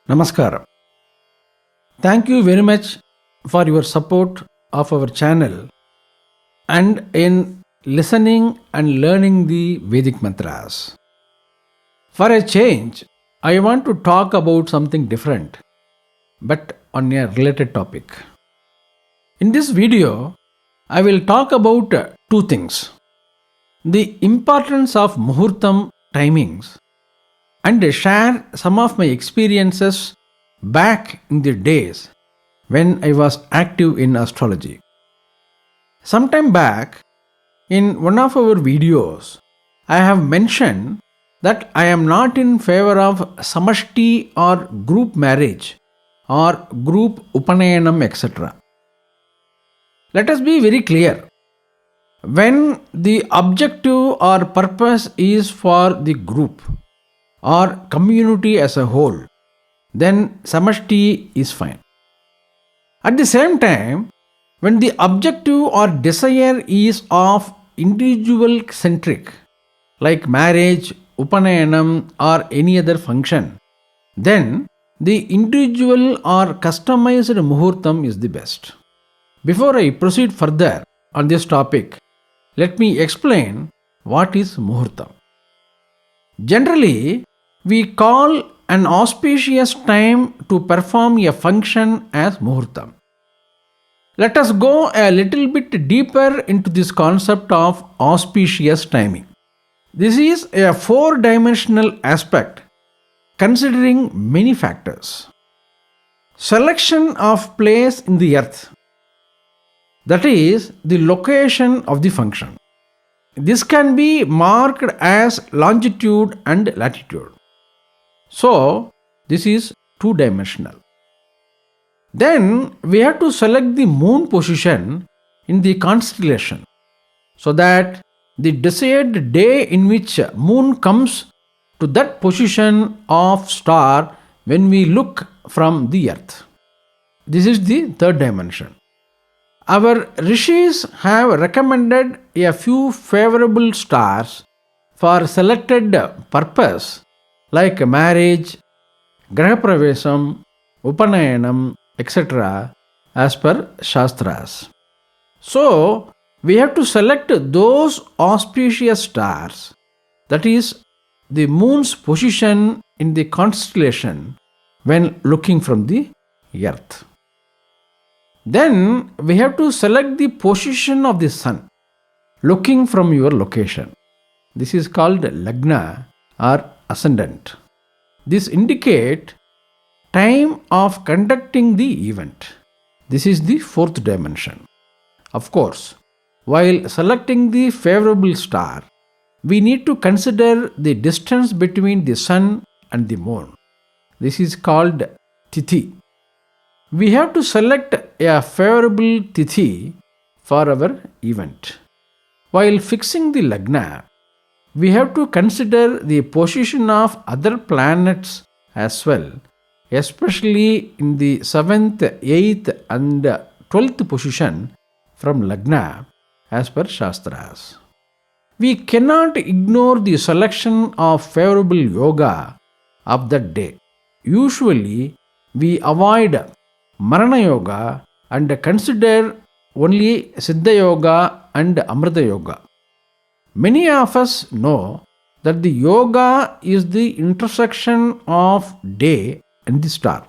Namaskaram. Thank you very much for your support of our channel and in listening and learning the Vedic mantras. For a change, I want to talk about something different but on a related topic. In this video, I will talk about two things: the importance of Muhurtam timings and share some of my experiences back in the days when I was active in astrology. Sometime back, in one of our videos, I have mentioned that I am not in favor of samashti or group marriage or group upanayanam, etc. Let us be very clear. When the objective or purpose is for the group or community as a whole, then samashti is fine. At the same time, when the objective or desire is of individual centric, like marriage, upanayanam or any other function, then the individual or customized muhurtam is the best. Before I proceed further on this topic, let me explain what is muhurtam. Generally, we call an auspicious time to perform a function as muhurtam. Let us go a little bit deeper into this concept of auspicious timing. This is a four-dimensional aspect considering many factors. Selection of place in the earth, that is the location of the function. This can be marked as longitude and latitude. So, this is two-dimensional. Then we have to select the moon position in the constellation so that the desired day in which moon comes to that position of star when we look from the earth. This is the third dimension. Our rishis have recommended a few favorable stars for selected purpose like marriage, grahapravesam, upanayanam, etc. as per Shastras. So, we have to select those auspicious stars, that is, the moon's position in the constellation when looking from the earth. Then we have to select the position of the sun looking from your location. This is called lagna or ascendant. This indicates time of conducting the event. This is the fourth dimension. Of course, while selecting the favorable star, we need to consider the distance between the sun and the moon. This is called tithi. We have to select a favorable tithi for our event. While fixing the lagna, we have to consider the position of other planets as well, especially in the 7th, 8th and 12th position from lagna as per Shastras. We cannot ignore the selection of favorable yoga of that day. Usually, we avoid Marana Yoga and consider only Siddha Yoga and Amrita Yoga. Many of us know that the yoga is the intersection of day and the star.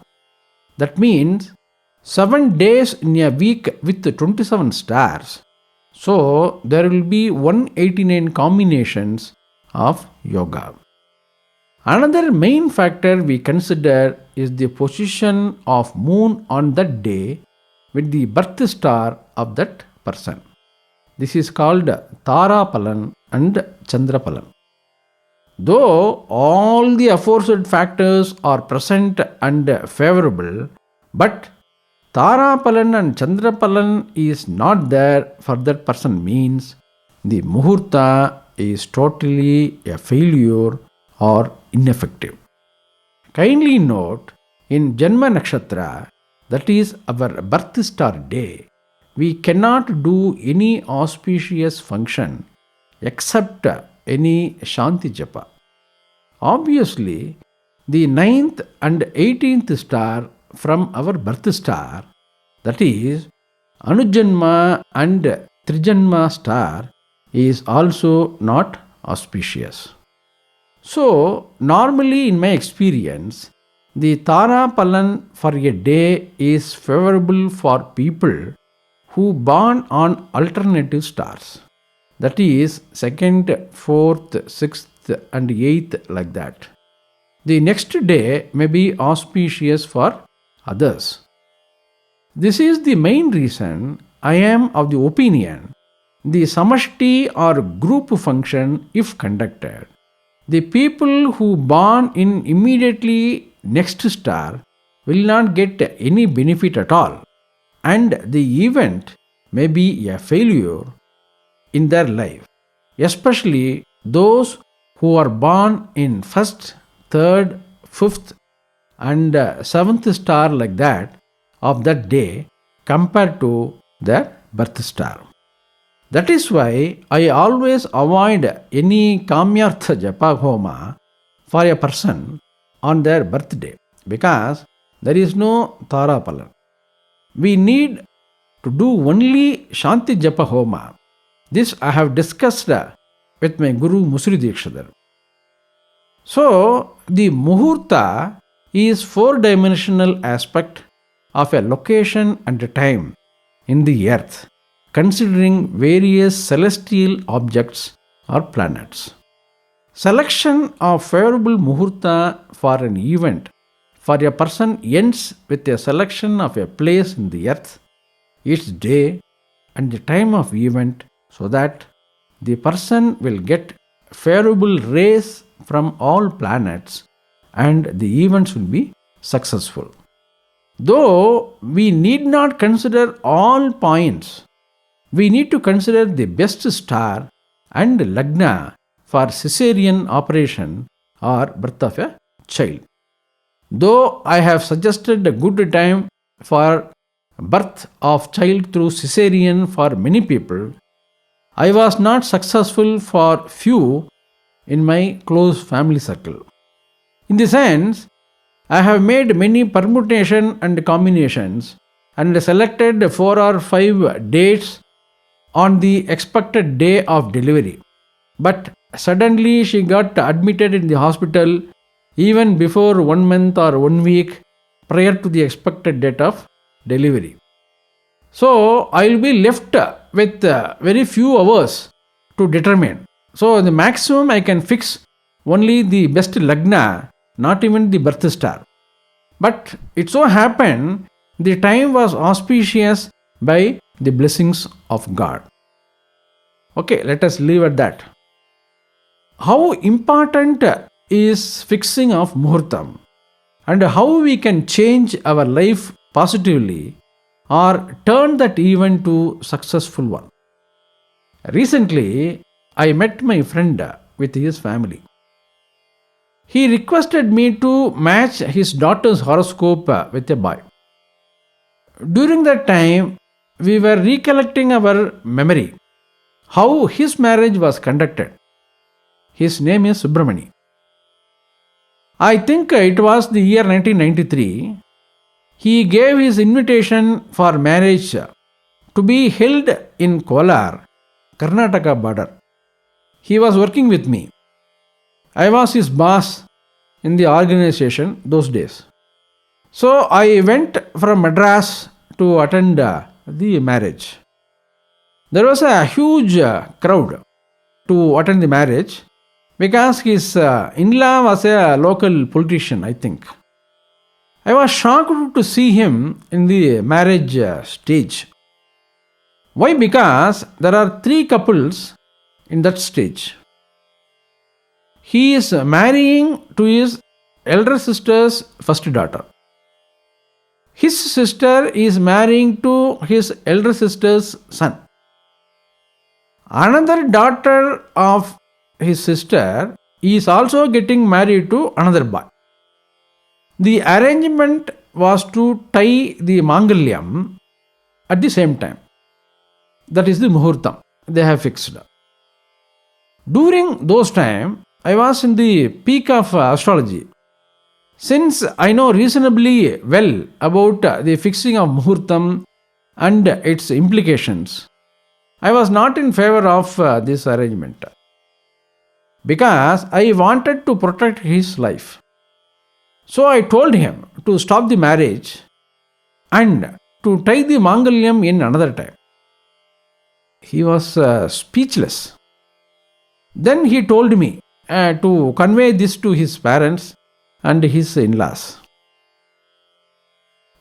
That means 7 days in a week with 27 stars. So, there will be 189 combinations of yoga. Another main factor we consider is the position of moon on that day with the birth star of that person. This is called Tara Palan and Chandra Palan. Though all the aforesaid factors are present and favorable, but Tara Palan and Chandra Palan is not there for that person means the Muhurta is totally a failure or ineffective. Kindly note, in Janma Nakshatra, that is our birth star day, we cannot do any auspicious function except any Shanti Japa. Obviously, The ninth and 18th star from our birth star, that is Anujanma and Trijanma star, is also not auspicious. So, normally in my experience, the Tara Palan for a day is favorable for people who born on alternative stars. That is 2nd, 4th, 6th and 8th, like that. The next day may be auspicious for others. This is the main reason I am of the opinion the samashti or group function, if conducted, the people who born in immediately next star will not get any benefit at all, and the event may be a failure in their life, especially those who are born in first, third, fifth and seventh star, like that, of that day compared to their birth star. That is why I always avoid any Kamyartha Japa Homa for a person on their birthday, because there is no Tara Palan. We need to do only Shanti Japa Homa. This I have discussed with my Guru Musri Dikshadhar. So, the Muhurta is four-dimensional aspect of a location and a time in the earth, considering various celestial objects or planets. Selection of favorable Muhurta for an event for a person ends with a selection of a place in the earth, its day and the time of event, so that the person will get favorable rays from all planets and the events will be successful. Though we need not consider all points, we need to consider the best star and lagna for cesarean operation or birth of a child. Though I have suggested a good time for birth of child through cesarean for many people, I was not successful for few in my close family circle. In this sense, I have made many permutation and combinations and selected 4 or 5 dates on the expected day of delivery. But suddenly she got admitted in the hospital even before 1 month or 1 week prior to the expected date of delivery. So I will be left with very few hours to determine. So the maximum I can fix only the best lagna, not even the birth star. But it so happened the time was auspicious by the blessings of God. Okay, let us leave at that. How important is fixing of Muhurtam, and how we can change our life positively or turn that event to successful one. Recently, I met my friend with his family. He requested me to match his daughter's horoscope with a boy. During that time, we were recollecting our memory, how his marriage was conducted. His name is Subramani. I think it was the year 1993. He gave his invitation for marriage to be held in Kolar, Karnataka border. He was working with me. I was his boss in the organization those days. So I went from Madras to attend the marriage. There was a huge crowd to attend the marriage because his in-law was a local politician, I think. I was shocked to see him in the marriage stage. Why? Because there are 3 couples in that stage. He is marrying to his elder sister's first daughter. His sister is marrying to his elder sister's son. Another daughter of his sister is also getting married to another boy. The arrangement was to tie the Mangalyam at the same time. That is the Muhurtam they have fixed. During those time, I was in the peak of astrology. Since I know reasonably well about the fixing of Muhurtam and its implications, I was not in favor of this arrangement because I wanted to protect his life. So I told him to stop the marriage and to tie the Mangalyam in another time. He was speechless. Then he told me to convey this to his parents and his in-laws.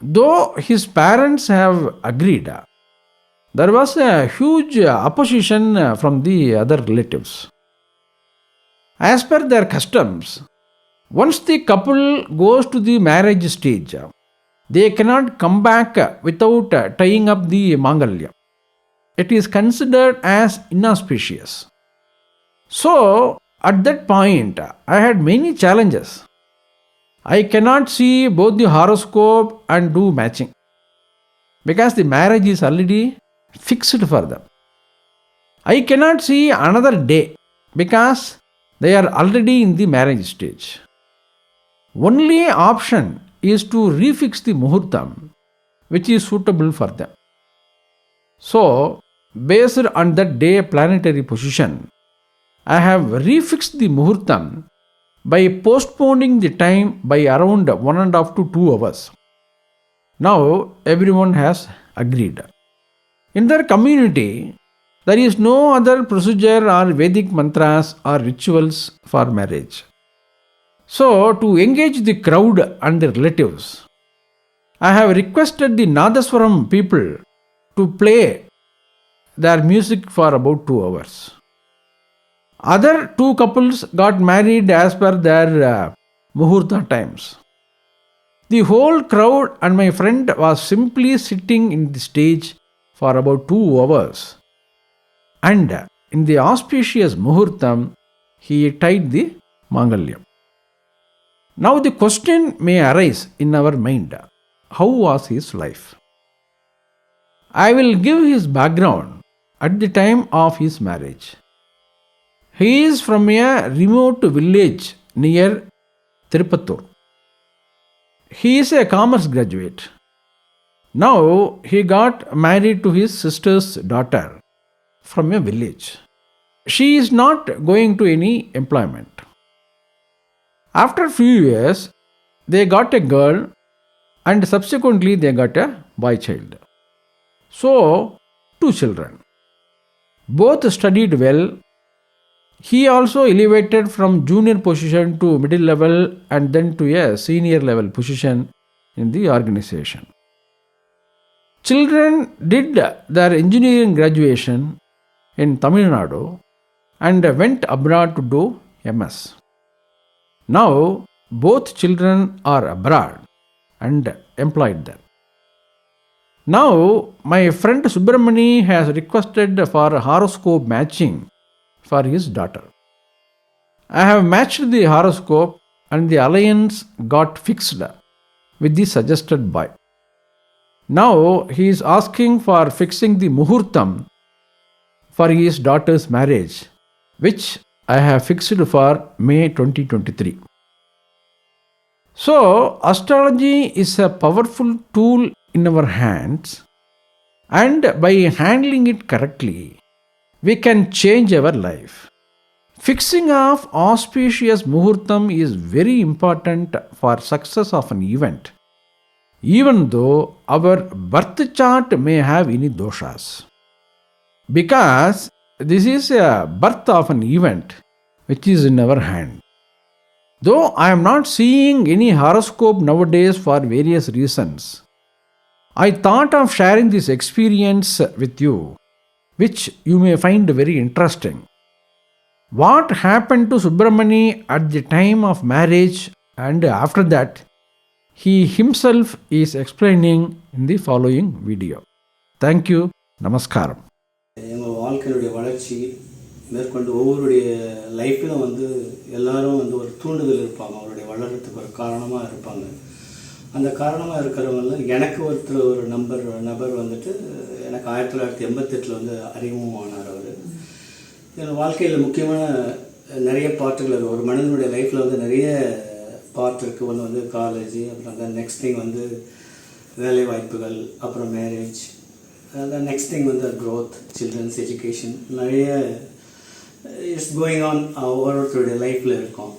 Though his parents have agreed, there was a huge opposition from the other relatives. As per their customs, once the couple goes to the marriage stage, they cannot come back without tying up the Mangalya. It is considered as inauspicious. So, at that point, I had many challenges. I cannot see both the horoscope and do matching because the marriage is already fixed for them. I cannot see another day because they are already in the marriage stage. Only option is to refix the Muhurtam which is suitable for them. So, based on that day planetary position, I have refixed the Muhurtam by postponing the time by around 1.5 to 2 hours. Now everyone has agreed. In their community, there is no other procedure or Vedic mantras or rituals for marriage. So, to engage the crowd and the relatives, I have requested the Nadaswaram people to play their music for about 2 hours. Other two couples got married as per their Muhurta times. The whole crowd and my friend was simply sitting in the stage for about 2 hours. And in the auspicious Muhurtam, he tied the Mangalyam. Now the question may arise in our mind, how was his life? I will give his background at the time of his marriage. He is from a remote village near Tirupattur. He is a commerce graduate. Now he got married to his sister's daughter from a village. She is not going to any employment. After a few years, they got a girl and subsequently they got a boy child. So, 2 children. Both studied well. He also elevated from junior position to middle level and then to a senior level position in the organization. Children did their engineering graduation in Tamil Nadu and went abroad to do MS. Now, both children are abroad and employed there. Now, my friend Subramani has requested for horoscope matching for his daughter. I have matched the horoscope and the alliance got fixed with the suggested boy. Now he is asking for fixing the Muhurtam for his daughter's marriage, which I have fixed for May 2023. So, astrology is a powerful tool in our hands, and by handling it correctly, we can change our life. Fixing of auspicious Muhurtam is very important for success of an event, even though our birth chart may have any doshas. Because this is a birth of an event which is in our hand. Though I am not seeing any horoscope nowadays for various reasons, I thought of sharing this experience with you, which you may find very interesting. What happened to Subramani at the time of marriage and after that, he himself is explaining in the following video. Thank you. Namaskaram. எங்கள் வாழ்க்கையுடைய வளர்ச்சி மேற்கொண்டு ஒவ்வொருடைய லைஃப்பிலும் எல்லாரும் ஒரு தூண்டுதல் இருப்பாங்க, அவருடைய வளர்கிறதுக்கு ஒரு காரணமாக இருப்பாங்க. அந்த காரணமாக இருக்கிறவங்க எனக்கு ஒரு நபர் எனக்கு 1988 அறிமுகமானார். அவர் என் வாழ்க்கையில் முக்கியமான நிறைய பாட்டுகள், ஒரு மனிதனுடைய லைஃப்பில் நிறைய பார்ட் இருக்குது. ஒன்று வந்து காலேஜ், அப்புறம் தான் நெக்ஸ்ட் திங் வந்து வேலை வாய்ப்புகள், அப்புறம் மேரேஜ், அதான் நெக்ஸ்ட் திங் வந்து க்ரோத், சில்ட்ரன்ஸ் எஜுகேஷன், நிறைய இட்ஸ் கோயிங் ஆன் ஒவ்வொருத்தருடைய லைஃப்பில் இருக்கும்.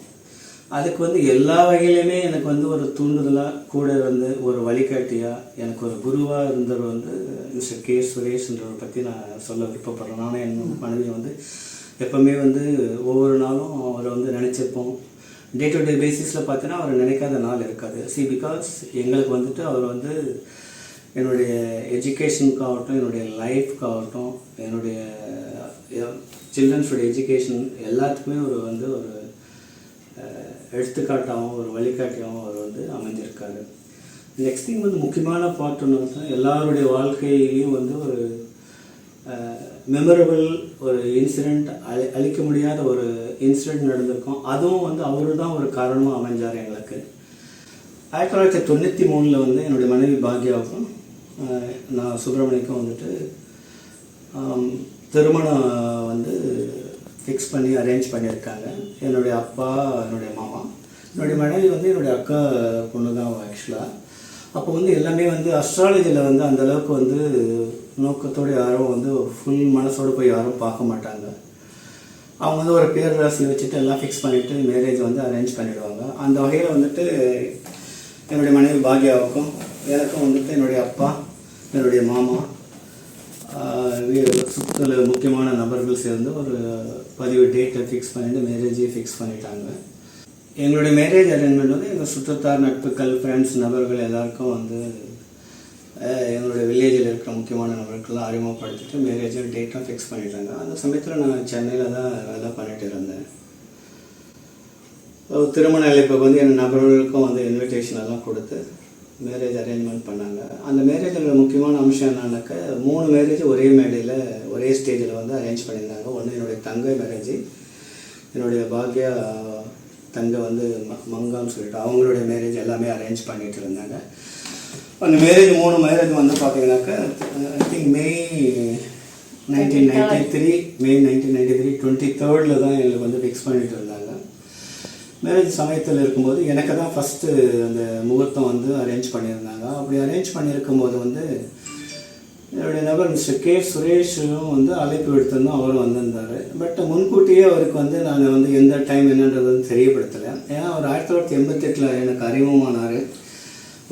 அதுக்கு வந்து எல்லா வகையிலையுமே எனக்கு வந்து ஒரு தூண்டுதலாக கூட வந்து ஒரு வழிகாட்டியாக எனக்கு ஒரு குருவாக இருந்தவர் வந்து மிஸ்டர் கே சுரேஷ்ன்றவரை பற்றி நான் சொல்ல விருப்பப்படுறேன். நானும் என் மனைவியை வந்து எப்போவுமே வந்து ஒவ்வொரு நாளும் அவரை வந்து நினச்சிருப்போம். டே டு டே பேசிஸில் பார்த்தீங்கன்னா அவர் நினைக்காத நாள் இருக்காது. பிகாஸ் எங்களுக்கு வந்துட்டு அவர் வந்து என்னுடைய எஜுகேஷனுக்காகட்டும், என்னுடைய லைஃப்காகட்டும், என்னுடைய சில்ட்ரன்ஸோடைய எஜுகேஷன் எல்லாத்துக்குமே ஒரு வந்து ஒரு எடுத்துக்காட்டாகவும் ஒரு வழிகாட்டியாகவும் அவர் வந்து அமைஞ்சிருக்காரு. நெக்ஸ்ட் திங் வந்து முக்கியமான பார்ட் ஒன்று வந்து எல்லாருடைய வாழ்க்கையிலையும் வந்து ஒரு மெமரபிள் ஒரு இன்சிடெண்ட், அழிக்க முடியாத ஒரு இன்சிடெண்ட் நடந்திருக்கும். அதுவும் வந்து அவரு தான் ஒரு காரணமாக அமைஞ்சார் எங்களுக்கு. 1993 வந்து என்னுடைய மனைவி பாக்யாவுக்கும் நான் சுப்பிரமணியக்கும் வந்துட்டு திருமணம் வந்து ஃபிக்ஸ் பண்ணி அரேஞ்ச் பண்ணியிருக்காங்க. என்னுடைய அப்பா, என்னுடைய மாமா, என்னுடைய மனைவி வந்து என்னுடைய அக்கா பொண்ணு தான் ஆக்சுவலாக. அப்போ வந்து எல்லாமே வந்து அஸ்ட்ராலஜியில் வந்து அந்தளவுக்கு வந்து நோக்கத்தோடு யாரும் வந்து ஃபுல் மனசோடு போய் யாரும் பார்க்க மாட்டாங்க. அவங்க வந்து ஒரு பேர் ராசி வச்சுட்டு எல்லாம் ஃபிக்ஸ் பண்ணிவிட்டு மேரேஜ் வந்து அரேஞ்ச் பண்ணிவிடுவாங்க. அந்த வகையில் வந்துட்டு என்னுடைய மனைவி பாக்யாவுக்கும் எனக்கும் வந்துட்டு என்னுடைய அப்பா, என்னுடைய மாமா, சுற்றுல முக்கியமான நபர்கள் சேர்ந்து ஒரு பதிவு டேட்டை ஃபிக்ஸ் பண்ணிவிட்டு மேரேஜே ஃபிக்ஸ் பண்ணிட்டாங்க. எங்களுடைய மேரேஜ் அரேஞ்ச்மெண்ட் வந்து எங்கள் சுற்றத்தார், நட்புகள், ஃப்ரெண்ட்ஸ், நபர்கள் எல்லாருக்கும் வந்து எங்களுடைய வில்லேஜில் இருக்கிற முக்கியமான நபர்கள்லாம் அறிமுகப்படுத்திட்டு மேரேஜை டேட்டாக ஃபிக்ஸ் பண்ணிட்டாங்க. அந்த சமயத்தில் நான் சென்னையில் தான் வேலை பண்ணிட்டு இருந்தேன். திருமண அழைப்புக்கு வந்து என் நபர்களுக்கும் வந்து இன்விடேஷன் எல்லாம் கொடுத்து மேரேஜ் அரேஞ்ச்மெண்ட் பண்ணாங்க. அந்த மேரேஜில் முக்கியமான அம்சம் என்னன்னாக்கா 3 மேரேஜ் ஒரே மேடையில் ஒரே ஸ்டேஜில் வந்து அரேஞ்ச் பண்ணியிருந்தாங்க. ஒன்று என்னுடைய தங்கை மேரேஜ், என்னுடைய பாக்யா தங்கை வந்து மங்கான்னு சொல்லிட்டு அவங்களுடைய மேரேஜ் எல்லாமே அரேஞ்ச் பண்ணிட்டு இருந்தாங்க. அந்த மேரேஜ் 3 மேரேஜ் வந்து பார்த்தீங்கன்னாக்கா ஐ திங்க் மே 1993 23rd தான் எங்களுக்கு வந்து ஃபிக்ஸ் பண்ணிட்டு இருந்தாங்க. மேரேஜ் சமயத்தில் இருக்கும்போது எனக்கு தான் ஃபஸ்ட்டு அந்த முகூர்த்தம் வந்து அரேஞ்ச் பண்ணியிருந்தாங்க. அப்படி அரேஞ்ச் பண்ணியிருக்கும்போது வந்து என்னுடைய நபர் மிஸ்டர் கே சுரேஷும் வந்து அழைப்பு எடுத்திருந்தோம். அவரும் வந்திருந்தார். பட் முன்கூட்டியே அவருக்கு வந்து நாங்கள் வந்து எந்த டைம் என்னன்றது வந்து தெரியப்படுத்தலை. ஏன்னா அவர் 1988 எனக்கு அறிமுகமானார்.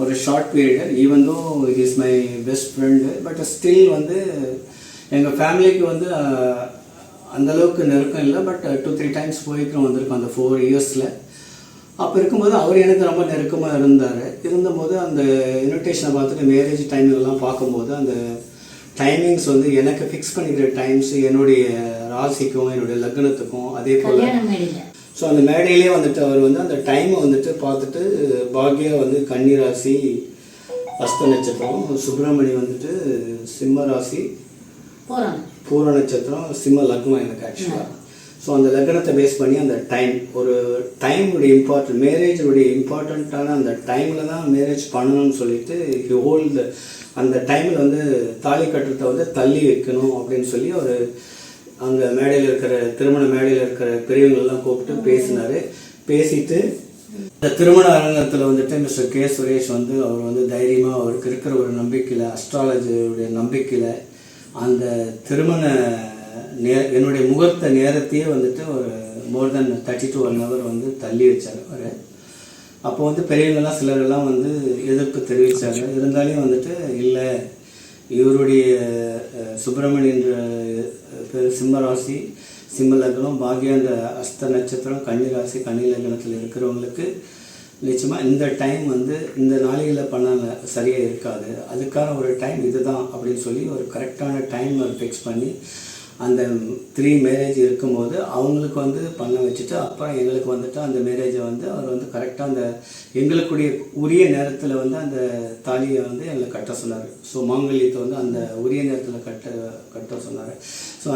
ஒரு short period, even though is my best friend, but still வந்து எங்கள் ஃபேமிலிக்கு வந்து அந்தளவுக்கு நெருக்கம் இல்லை. பட் 2-3 டைம்ஸ் போய்ட்டு வந்திருக்கோம் அந்த 4 இயர்ஸில். அப்போ இருக்கும்போது அவர் எனக்கு ரொம்ப நெருக்கமாக இருந்தபோது அந்த இன்விடேஷனை பார்த்துட்டு மேரேஜ் டைம்லாம் பார்க்கும்போது அந்த டைமிங்ஸ் வந்து எனக்கு ஃபிக்ஸ் பண்ணிக்கிற டைம்ஸ் என்னுடைய ராசிக்கும் என்னுடைய லக்னத்துக்கும் அதே போல். ஸோ அந்த மேடையிலே வந்துட்டு அவர் வந்து அந்த டைமை வந்துட்டு பார்த்துட்டு பாக்யா வந்து கன்னி ராசி அஸ்த நட்சத்திரம், சுப்பிரமணி வந்துட்டு சிம்ம ராசி பூர நட்சத்திரம், சிம்ம லக்னம் எனக்கு ஆக்சுவலாக. ஸோ அந்த லக்னத்தை பேஸ் பண்ணி அந்த டைம், ஒரு டைமுடைய இம்பார்ட்டன்ட், மேரேஜுடைய இம்பார்ட்டண்ட்டான அந்த டைமில் தான் மேரேஜ் பண்ணணும்னு சொல்லிட்டு ஹோல்டு அந்த டைமில் வந்து தாலி கட்டுறதை வந்து தள்ளி வைக்கணும் அப்படின்னு சொல்லி ஒரு அங்கே மேடையில் இருக்கிற திருமண மேடையில் இருக்கிற பெரியவங்களெல்லாம் கூப்பிட்டு பேசினார். பேசிட்டு இந்த திருமண அரங்கத்தில் வந்துட்டு மிஸ்டர் கே சுரேஷ் வந்து அவர் வந்து தைரியமாக அவருக்கு இருக்கிற ஒரு நம்பிக்கையில், அஸ்ட்ராலஜியுடைய நம்பிக்கையில் அந்த திருமண என்னுடைய முகூர்த்த நேரத்தையே வந்துட்டு ஒரு மோர் தென் 30 to 1 hour வந்து தள்ளி வச்சார் அவர். அப்போ வந்து பெரியவங்கெல்லாம் சிலரெல்லாம் வந்து எதிர்ப்பு தெரிவித்தாங்க. இருந்தாலும் வந்துட்டு இல்லை, இவருடைய சுப்பிரமணியன்ற பேர் சிம்ம ராசி, சிம்ம லக்னம், பாக்யான்ற அஸ்த நட்சத்திரம், கன்னி ராசி, கன்னி லக்னத்தில் இருக்கிறவங்களுக்கு நிச்சயமாக இந்த டைம் வந்து இந்த நாளிகளில் பண்ண சரியாக இருக்காது, அதுக்கான ஒரு டைம் இதுதான் அப்படின்னு சொல்லி ஒரு கரெக்டான டைம் அவர் ஃபிக்ஸ் பண்ணி அந்த 3 மேரேஜ் இருக்கும்போது அவங்களுக்கு வந்து பண்ண வச்சுட்டு அப்புறம் எங்களுக்கு வந்துட்டு அந்த மேரேஜை வந்து அவர் வந்து கரெக்டாக அந்த எங்களுக்குடைய உரிய நேரத்தில் வந்து அந்த தாலியை வந்து எங்களை கட்ட சொன்னார். ஸோ மாங்கல்யத்தை வந்து அந்த உரிய நேரத்தில் கட்ட சொன்னார். ஸோ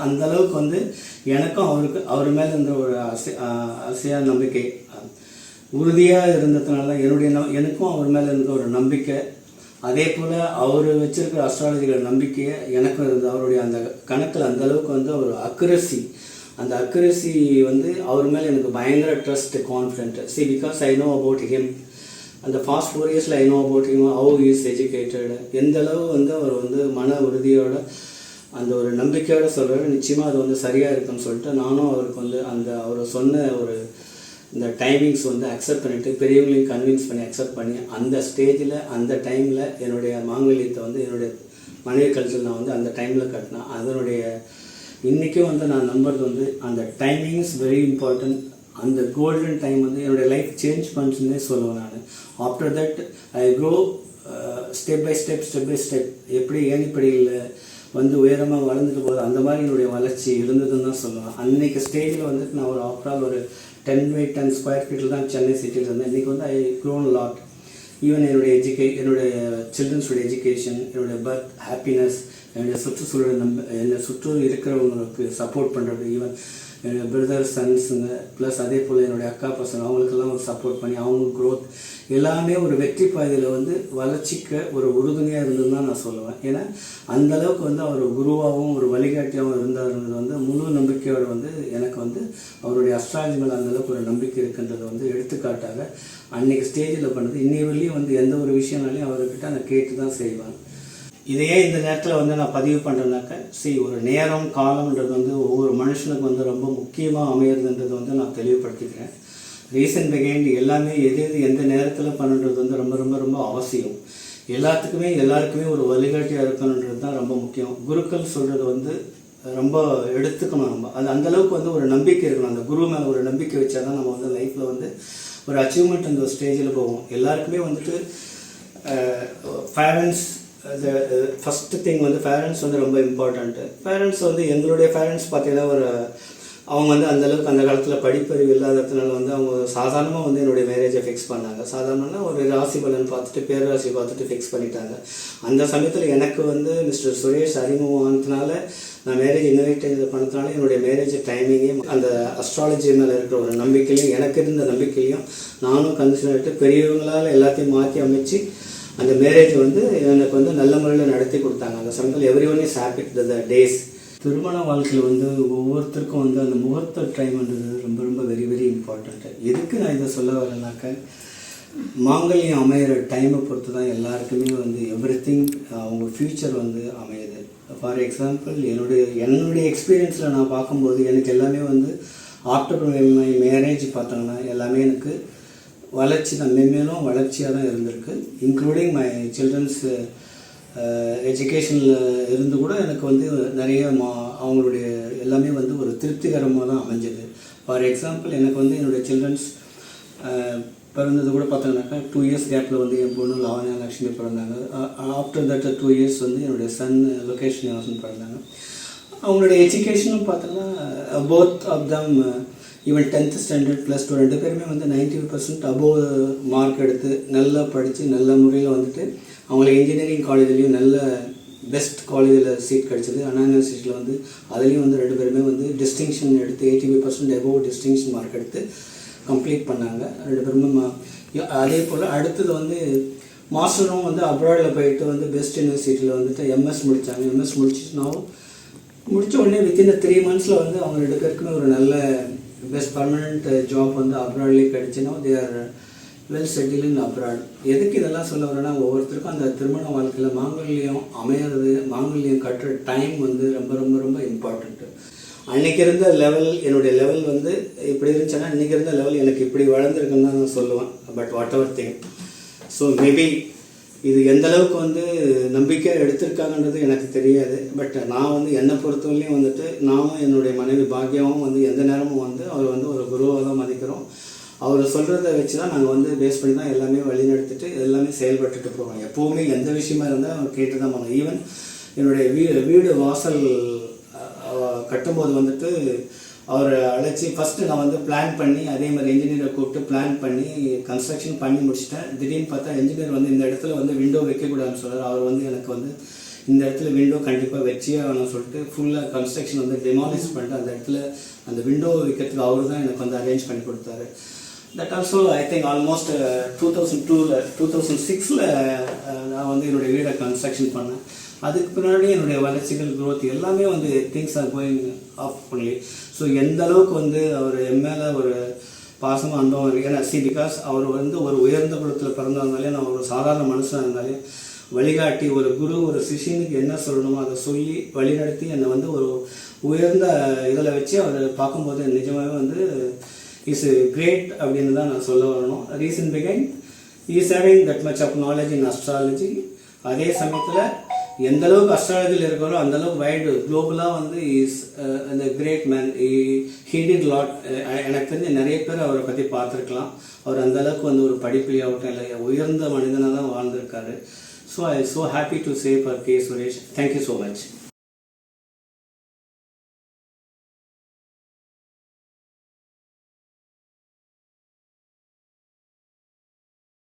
அந்த அளவுக்கு வந்து எனக்கும் அவர் மேலே இருந்த ஒரு அசையா நம்பிக்கை உறுதியாக இருந்ததுனால தான் எனக்கும் அவர் மேலே இருந்த ஒரு நம்பிக்கை, அதே போல் அவர் வச்சிருக்கிற அஸ்ட்ராலஜிக்கல் நம்பிக்கையை எனக்கும் இருந்தது. அவருடைய அந்த கணக்கில் அந்த அளவுக்கு வந்து ஒரு அக்குரசி, அந்த அக்யூரசி வந்து அவர் மேலே எனக்கு பயங்கர trust, confident. Because I know about him. அந்த ஃபாஸ்ட் 4 இயர்ஸில் I know about him, how is educated, எந்த அளவு வந்து அவர் வந்து மன உறுதியோட அந்த ஒரு நம்பிக்கையோடு சொல்கிறாரு, நிச்சயமாக அது வந்து சரியாக இருக்குன்னு சொல்லிட்டு நானும் அவருக்கு வந்து அந்த அவர் சொன்ன ஒரு இந்த டைமிங்ஸ் வந்து அக்செப்ட் பண்ணிவிட்டு பெரியவங்களையும் கன்வின்ஸ் பண்ணி அக்செப்ட் பண்ணி அந்த ஸ்டேஜில் அந்த டைமில் என்னுடைய மாங்கல்யத்தை வந்து என்னுடைய மனைவி கல்ச்சர் நான் வந்து அந்த டைமில் கட்டினேன். அதனுடைய இன்றைக்கும் வந்து நான் நம்புறது வந்து அந்த டைமிங் இஸ் வெரி இம்பார்ட்டன்ட். அந்த கோல்டன் டைம் வந்து என்னுடைய லைஃப் சேஞ்ச் பண்ணுச்சுன்னே சொல்லுவேன் நான். After that I grow step by step எப்படி ஏணிப்படியில் வந்து உயரமாக வளர்ந்துட்டு போகுது அந்த மாதிரி என்னுடைய வளர்ச்சி இருந்ததுன்னு தான் சொல்லுவேன். அன்றைக்கி ஸ்டேஜில் வந்துட்டு நான் ஒரு ஆஃப்டரால் ஒரு 10 by 10 ஸ்கொயர் ஃபீட்டில் தான் சென்னை சிட்டியில் இருந்தேன். இன்றைக்கி வந்து ஐ க்ரோன் லாட். ஈவன் என்னுடைய என்னுடைய சில்ட்ரன்ஸோட எஜுகேஷன், என்னுடைய பர்த், ஹாப்பினஸ், என்னுடைய சுற்றுச்சூழல் என்னை சுற்று இருக்கிறவங்களுக்கு சப்போர்ட் பண்ணுறது, ஈவன் என்னுடைய பிரதர் சன்ஸுங்க ப்ளஸ் அதே போல் என்னுடைய அக்கா பசங்க அவங்களுக்கெல்லாம் ஒரு சப்போர்ட் பண்ணி அவங்க க்ரோத் எல்லாமே ஒரு வெற்றி பாதையில் வந்து வளர்ச்சிக்க ஒரு உறுதுணையாக இருந்ததுன்னு தான் நான் சொல்லுவேன். ஏன்னா அந்தளவுக்கு வந்து அவர் குருவாகவும் ஒரு வழிகாட்டியாகவும் இருந்தாருன்றது வந்து முழு நம்பிக்கையோடு வந்து எனக்கு வந்து அவருடைய அஸ்ட்ராலஜி மேலே அந்தளவுக்கு ஒரு நம்பிக்கை இருக்குன்றது வந்து எடுத்துக்காட்டாக அன்றைக்கி ஸ்டேஜில் பண்ணது. இன்னைய வரையும் வந்து எந்த ஒரு விஷயம்னாலையும் அவர்கிட்ட நான் கேட்டு தான் செய்வேன். இதையே இந்த நேரத்தில் வந்து நான் பதிவு பண்ணுறேன்னாக்க ஒரு நேரம் காலம்ன்றது வந்து ஒவ்வொரு மனுஷனுக்கு வந்து ரொம்ப முக்கியமாக அமையிறதுன்றது வந்து நான் தெளிவுபடுத்திக்கிறேன். ரீசன் பிகைண்ட் எல்லாமே எது எந்த நேரத்தில் பண்ணுறது வந்து ரொம்ப ரொம்ப ரொம்ப அவசியம். எல்லாருக்குமே ஒரு வழிகாட்டியாக இருக்கணுன்றது தான் ரொம்ப முக்கியம். குருக்கள் சொல்கிறது வந்து ரொம்ப எடுத்துக்கணும். நம்ம அது அந்தளவுக்கு வந்து ஒரு நம்பிக்கை இருக்கணும். அந்த குரு மேலே ஒரு நம்பிக்கை வச்சா தான் நம்ம வந்து லைஃப்பில் வந்து ஒரு அச்சீவ்மெண்ட் அந்த ஒரு ஸ்டேஜில் போவோம். எல்லாருக்குமே வந்துட்டு பேரண்ட்ஸ் ஃபஸ்ட்டு திங் வந்து பேரண்ட்ஸ் வந்து ரொம்ப இம்பார்ட்டண்ட்டு. பேரண்ட்ஸ் வந்து எங்களுடைய பேரண்ட்ஸ் பார்த்தீங்கன்னா அவங்க வந்து அந்தளவுக்கு அந்த காலத்தில் படிப்பறிவு இல்லாததுனால வந்து அவங்க சாதாரணமாக வந்து என்னுடைய மேரேஜை ஃபிக்ஸ் பண்ணாங்க. சாதாரணமாக ஒரு ராசி பலன் பார்த்துட்டு பேரராசி பார்த்துட்டு ஃபிக்ஸ் பண்ணிட்டாங்க. அந்த சமயத்தில் எனக்கு வந்து மிஸ்டர் சுரேஷ் அறிமுகம் ஆனதுனால நான் மேரேஜ் இன்வைட் பண்ணதுனால என்னுடைய மேரேஜ் டைமிங்கையும் அந்த அஸ்ட்ராலஜி மேலே இருக்கிற ஒரு நம்பிக்கையும் எனக்கு இருந்த நம்பிக்கையும் நானும் கன்சிடர்ட்டு பெரியவங்களால் எல்லாத்தையும் மாற்றி அமைச்சு அந்த மேரேஜ் வந்து எனக்கு வந்து நல்ல முறையில் நடத்தி கொடுத்தாங்க. அந்த சமயத்தில் every one is happy the days. திருமண வாழ்க்கையில் வந்து ஒவ்வொருத்தருக்கும் வந்து அந்த முகூர்த்த டைம்ன்றது ரொம்ப ரொம்ப வெரி வெரி இம்பார்ட்டண்ட்டு. எதுக்கு நான் இதை சொல்ல வரேன்னாக்க மாங்கல்யம் அமையிற டைமை பொறுத்து தான் எல்லாருக்குமே வந்து எவ்ரிதிங் அவங்க ஃப்யூச்சர் வந்து அமையுது. ஃபார் எக்ஸாம்பிள் என்னுடைய எக்ஸ்பீரியன்ஸில் நான் பார்க்கும்போது எனக்கு எல்லாமே வந்து ஆஃப்டர் மை மேரேஜ் பார்த்தோங்கன்னா எல்லாமே எனக்கு வளர்ச்சி தான், மேலும் வளர்ச்சியாக தான் இருந்திருக்கு. இன்க்ளூடிங் மை சில்ட்ரன்ஸ் எஜுகேஷனில் இருந்து கூட எனக்கு வந்து நிறைய அவங்களுடைய எல்லாமே வந்து ஒரு திருப்திகரமாக தான் அமைஞ்சது. ஃபார் எக்ஸாம்பிள் எனக்கு வந்து என்னுடைய சில்ட்ரன்ஸ் பிறந்தது கூட பார்த்தோம்னாக்கா 2 இயர்ஸ் கேப்பில் வந்து என் பொண்ணு லாவண்யா லக்ஷ்மி பிறந்தாங்க. ஆஃப்டர் தட் 2 இயர்ஸ் வந்து என்னுடைய சன் லொகேஷன் யோசன் பிறந்தாங்க. அவங்களுடைய எஜுகேஷனும் பார்த்தோன்னா both of them even 10th standard +2 2 பேருமே வந்து 95% அபோவ் மார்க் எடுத்து நல்லா படித்து நல்ல முறையில் வந்துட்டு அவங்களுக்கு இன்ஜினியரிங் காலேஜ்லேயும் நல்ல பெஸ்ட் காலேஜில் சீட் கிடச்சிது. அண்ணா யூனிவர்சிட்டியில் வந்து அதுலேயும் வந்து 2 பேருமே வந்து டிஸ்டிங்ஷன் எடுத்து 85% அபோவ் டிஸ்டிங்ஷன் மார்க் எடுத்து கம்ப்ளீட் பண்ணாங்க 2 பேருமே. அதே போல் அடுத்தது வந்து மாஸ்டரும் வந்து அப்ராடில் போயிட்டு வந்து பெஸ்ட் யூனிவர்சிட்டியில் வந்துட்டு எம்எஸ் முடித்தாங்க. எம்எஸ் முடித்த உடனே வித்தின் 3 monthஸில் வந்து அவங்க 2 பேருக்குமே ஒரு நல்ல பெஸ்ட் பர்மனெண்ட் ஜாப் வந்து அப்ராட்லேயே கிடச்சினா they are well settle in abroad. எதுக்கு இதெல்லாம் சொல்ல வரேன்னா ஒவ்வொருத்தருக்கும் அந்த திருமண வாழ்க்கையில் மாங்கல்யம் அமையிறது, மாங்கல்யம் கட்டுற டைம் வந்து ரொம்ப ரொம்ப ரொம்ப இம்பார்ட்டண்ட்டு. அன்றைக்கி இருந்த லெவல் என்னுடைய லெவல் வந்து இப்படி இருந்துச்சுன்னா இன்றைக்கி இருந்த லெவல் எனக்கு இப்படி வளர்ந்துருக்குன்னு தான் நான் சொல்லுவேன். But what ever thing. So maybe இது எந்தளவுக்கு வந்து நம்பிக்கையாக எடுத்திருக்காங்கன்றது எனக்கு தெரியாது. பட் நான் வந்து என்னை பொறுத்தவரையிலையும் வந்துட்டு நானும் என்னுடைய மனைவி பாக்கியாவும் வந்து எந்த நேரமும் வந்து அவர் வந்து ஒரு குருவாக தான் மதிக்கிறோம். அவர் சொல்கிறத வச்சு தான் நாங்கள் வந்து பேஸ் பண்ணி தான் எல்லாமே வழிநடத்திட்டு எல்லாமே செயல்பட்டுட்டு போகிறோம். எப்போவுமே எந்த விஷயமா இருந்தால் அவர் கேட்டு தான் போனோம். ஈவன் என்னுடைய வீடு வாசல் கட்டும்போது வந்துட்டு அவர் அழைச்சி ஃபஸ்ட்டு நான் வந்து பிளான் பண்ணி அதே மாதிரி இன்ஜினியரை கூப்பிட்டு பிளான் பண்ணி கன்ஸ்ட்ரக்ஷன் பண்ணி முடிச்சிட்டேன். திடீர்னு பார்த்தா இன்ஜினியர் வந்து இந்த இடத்துல வந்து விண்டோ வைக்கக்கூடாதுன்னு சொல்கிறார். அவர் வந்து எனக்கு வந்து இந்த இடத்துல விண்டோ கண்டிப்பாக வச்சியே ஆகணும்னு சொல்லிட்டு ஃபுல்லாக கன்ஸ்ட்ரக்ஷன் வந்து டெமாலிஷ் பண்ணிட்டு அந்த இடத்துல அந்த விண்டோ வைக்கிறதுக்கு அவர் தான் எனக்கு வந்து அரேஞ்ச் பண்ணி கொடுத்தாரு. That also I think almost 2006 நான் வந்து என்னுடைய வீடை கன்ஸ்ட்ரக்ஷன் பண்ணேன். அதுக்கு பின்னாடி என்னுடைய வளர்ச்சிகள் growth எல்லாமே வந்து things are going up only. So எந்த அளவுக்கு வந்து அவர் என் மேலே ஒரு பாசமாக அன்பம் இருக்கு. ஏன்னா பிகாஸ் அவர் வந்து ஒரு உயர்ந்த குலத்தில் பிறந்திருந்தாலே, நான் ஒரு சாதாரண மனுஷனாக இருந்தாலே வழிகாட்டி ஒரு குரு ஒரு சிஷியனுக்கு என்ன சொல்லணுமோ அதை சொல்லி வழிநடத்தி என்னை வந்து ஒரு உயர்ந்த இதில் வச்சு அவர் பார்க்கும்போது நிஜமாகவே வந்து இஸ் கிரேட் அப்படின்னு தான் நான் சொல்ல வரணும். ரீசன் பிகைன் is having that much of knowledge in astrology. அதே சமயத்தில் எந்த அளவுக்கு அஸ்ட்ராலஜியில் இருக்கிறோ அந்த அளவுக்கு வைடு குளோபலாக வந்து இஸ் அந்த great man. He did lot. எனக்கு தெரிஞ்சு நிறைய பேர் அவரை பற்றி பார்த்துருக்கலாம். அவர் அந்த அளவுக்கு வந்து ஒரு படிப்பிலையாகட்டும் இல்லை உயர்ந்த மனிதனாக தான் வாழ்ந்திருக்காரு. So I so happy to say for K Suresh. Thank you so much.